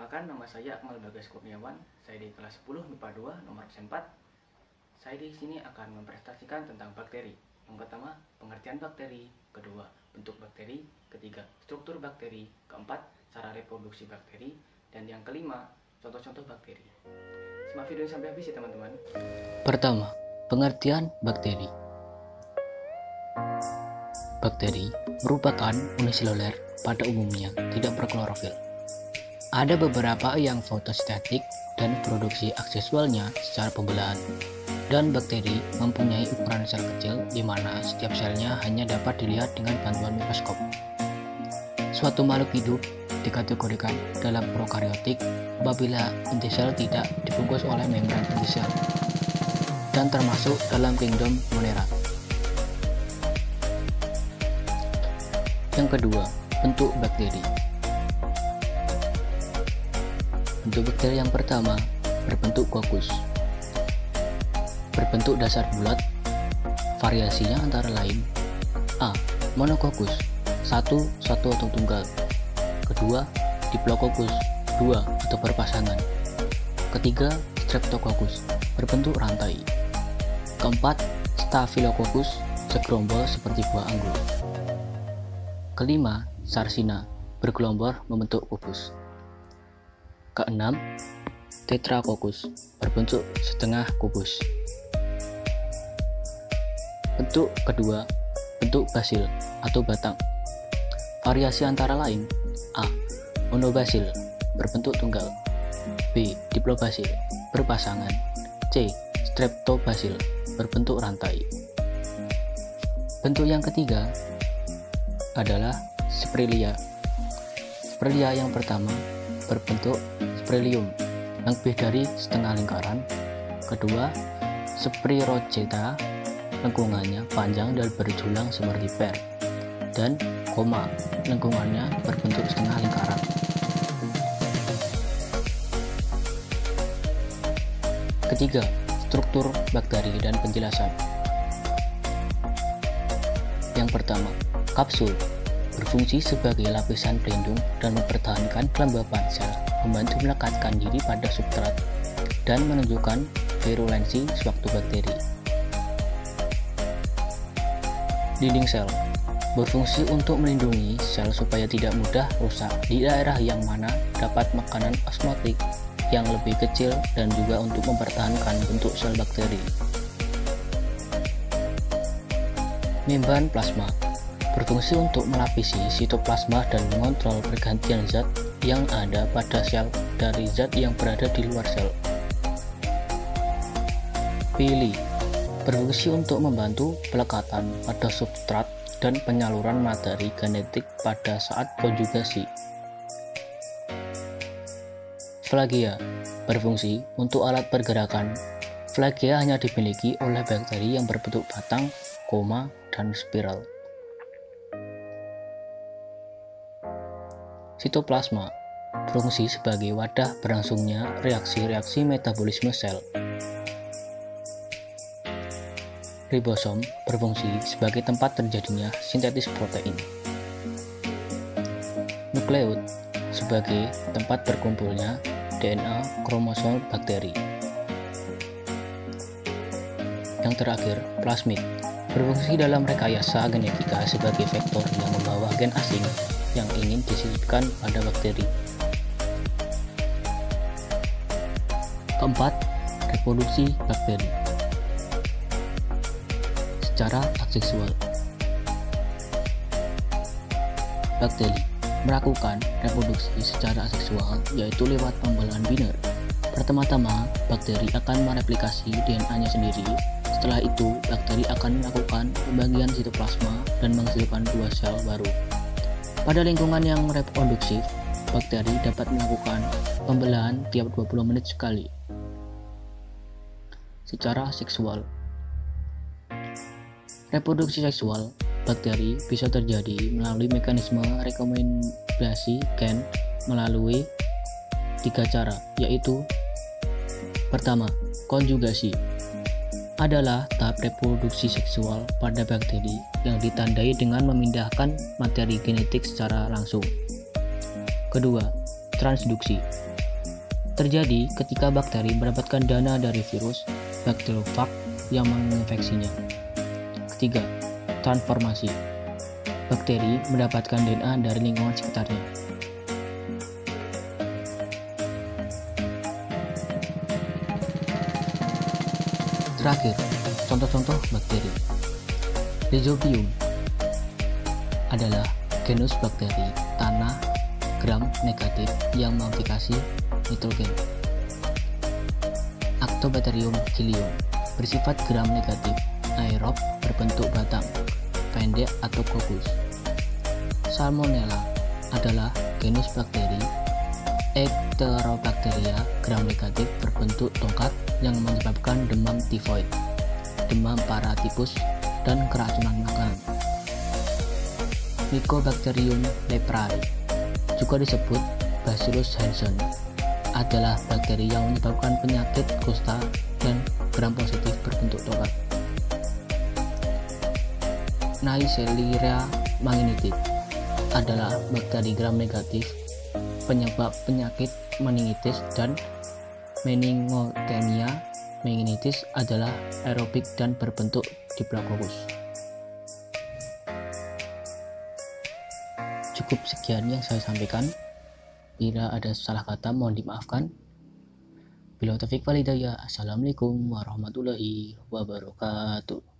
Perkenalkan, nama saya Akmal Bagas Kurniawan. Saya di kelas 10 MIPA 2 nomor absen 4. Saya di sini akan mempresentasikan tentang bakteri. Yang pertama, pengertian bakteri. Kedua, bentuk bakteri. Ketiga, struktur bakteri. Keempat, cara reproduksi bakteri. Dan yang kelima, contoh-contoh bakteri. Simak video sampai habis ya teman-teman. Pertama, pengertian bakteri. Bakteri merupakan uniseluler pada umumnya, tidak berklorofil. Ada beberapa yang fotosintetik dan produksi aksesualnya secara pembelahan. Dan bakteri mempunyai ukuran sel kecil di mana setiap selnya hanya dapat dilihat dengan bantuan mikroskop. Suatu makhluk hidup dikategorikan dalam prokaryotik apabila inti sel tidak dibungkus oleh membran inti sel dan termasuk dalam kingdom Monera. Yang kedua, bentuk bakteri. Bentuk bakteri yang pertama berbentuk kokus. Berbentuk dasar bulat, variasinya antara lain: A. Monokokus, satu atau tunggal. Kedua, diplokokus, 2 atau berpasangan. Ketiga, streptokokus, berbentuk rantai. Keempat, staphylococcus, segerombol seperti buah anggur. Kelima, sarsina, bergelombol membentuk kubus. Keenam, tetracoccus, berbentuk setengah kubus. Bentuk kedua, bentuk basil atau batang. Variasi antara lain: A. Monobasil, berbentuk tunggal. B. Diplobasil, berpasangan. C. Streptobasil, berbentuk rantai. Bentuk yang ketiga adalah Spiralia. Spiralia yang pertama berbentuk spiralium yang lebih dari setengah lingkaran. Kedua, Spirogeta, lengkungannya panjang dan berjulang seperti per. Dan koma, lengkungannya berbentuk setengah lingkaran. Ketiga, struktur bakteri dan penjelasan. Yang pertama, kapsul berfungsi sebagai lapisan pelindung dan mempertahankan kelembapan sel, membantu melekatkan diri pada substrat, dan menunjukkan virulensi sewaktu bakteri. Dinding sel berfungsi untuk melindungi sel supaya tidak mudah rusak di daerah yang mana dapat makanan osmotik yang lebih kecil dan juga untuk mempertahankan bentuk sel bakteri. Membran plasma berfungsi untuk melapisi sitoplasma dan mengontrol pergantian zat yang ada pada sel dari zat yang berada di luar sel. Pili berfungsi untuk membantu pelekatan pada substrat dan penyaluran materi genetik pada saat konjugasi. Flagia berfungsi untuk alat pergerakan. Flagia hanya dimiliki oleh bakteri yang berbentuk batang, koma, dan spiral. Sitoplasma berfungsi sebagai wadah berlangsungnya reaksi-reaksi metabolisme sel. Ribosom berfungsi sebagai tempat terjadinya sintetis protein. Nukleus sebagai tempat berkumpulnya DNA kromosom bakteri. Yang terakhir, plasmid berfungsi dalam rekayasa genetika sebagai vektor yang membawa gen asing yang ingin disisipkan pada bakteri. Keempat, reproduksi bakteri secara aseksual. Bakteri melakukan reproduksi secara aseksual, yaitu lewat pembelahan biner. Pertama-tama, bakteri akan mereplikasi DNA-nya sendiri. Setelah itu, bakteri akan melakukan pembagian sitoplasma dan menghasilkan 2 sel baru. Pada lingkungan yang reproduktif, bakteri dapat melakukan pembelahan tiap 20 menit sekali. Secara seksual, reproduksi seksual bakteri bisa terjadi melalui mekanisme rekomendasi gen melalui 3 cara, yaitu: pertama, konjugasi adalah tahap reproduksi seksual pada bakteri yang ditandai dengan memindahkan materi genetik secara langsung. Kedua, transduksi terjadi ketika bakteri mendapatkan dana dari virus bakteriofag yang menginfeksinya. Ketiga, transformasi. Bakteri mendapatkan DNA dari lingkungan sekitarnya. Terakhir, contoh-contoh bakteri. Rhizobium adalah genus bakteri tanah gram negatif yang memfikasi nitrogen. Actobacterium gilium bersifat gram negatif, aerob, berbentuk batang pendek atau kokus. Salmonella adalah genus bakteri Enterobacteria gram negatif berbentuk tongkat yang menyebabkan demam tifoid, demam paratipus, dan keracunan makanan. Mycobacterium leprae, juga disebut Bacillus Hansen, adalah bakteri yang menyebabkan penyakit kusta dan gram positif berbentuk tongkat. Neisseria meningitis adalah bakteri gram negatif penyebab penyakit meningitis, dan Meningococenia meningitis adalah aerobik dan berbentuk Diplococcus. Cukup sekian yang saya sampaikan. Bila ada salah kata mohon dimaafkan. Bila taufiq wal hidayah. Assalamualaikum warahmatullahi wabarakatuh.